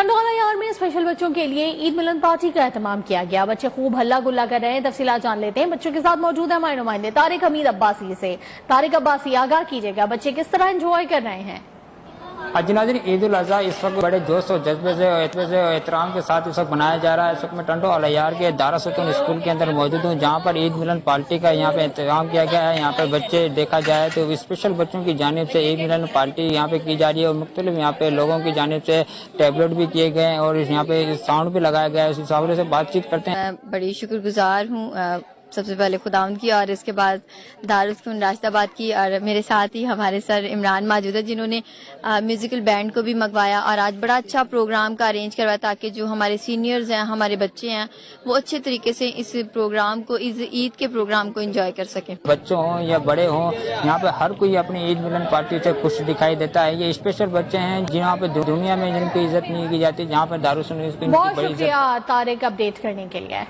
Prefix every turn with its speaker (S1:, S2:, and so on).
S1: ٹنڈوالا یار میں اسپیشل بچوں کے لیے عید ملن پارٹی کا اہتمام کیا گیا۔ بچے خوب ہلا گلا کر رہے ہیں۔ تفصیلات جان لیتے ہیں، بچوں کے ساتھ موجود ہیں ہمارے نمائندے طارق حمید عباسی سے۔ طارق عباسی، آگاہ کیجیے گا بچے کس طرح انجوائے کر رہے ہیں؟
S2: جی ناظرین، عید الاضحیٰ اس وقت بڑے جوش و جذبے سے اور احترام کے ساتھ اس وقت منایا جا رہا ہے۔ اس وقت میں ٹنڈوالا یار کے دارالسلطان اسکول کے اندر موجود ہوں، جہاں پر عید ملن پارٹی کا یہاں پہ اہتمام کیا گیا ہے۔ یہاں پہ بچے دیکھا جائے تو اسپیشل بچوں کی جانب سے عید ملن پارٹی یہاں پہ کی جا رہی ہے، اور مختلف یہاں پہ لوگوں کی جانب سے ٹیبلٹ بھی کیے گئے ہیں اور یہاں پہ ساؤنڈ بھی لگایا گیا ہے۔ اس حوالے سے بات چیت کرتے ہیں۔
S3: میں بڑی شکر گزار ہوں سب سے پہلے خداوند کی، اور اس کے بعد دارالسلطان راشد آباد کی، اور میرے ساتھ ہی ہمارے سر عمران موجود ہے جنہوں نے میوزیکل بینڈ کو بھی منگوایا اور آج بڑا اچھا پروگرام کا ارینج کروایا تاکہ جو ہمارے سینئرز ہیں، ہمارے بچے ہیں، وہ اچھے طریقے سے اس پروگرام کو، اس عید کے پروگرام کو انجوائے کر سکیں۔
S2: بچوں ہوں یا بڑے ہوں، یہاں پہ ہر کوئی اپنی عید ملن پارٹی سے خوش دکھائی دیتا ہے۔ یہ اسپیشل بچے ہیں جہاں پہ دنیا میں جن کی عزت نہیں کی جاتی، جہاں پہ دارالسلطان کی
S1: بہت
S2: بڑی عزت۔
S1: شکریہ طارق اپڈیٹ کرنے کے لیے۔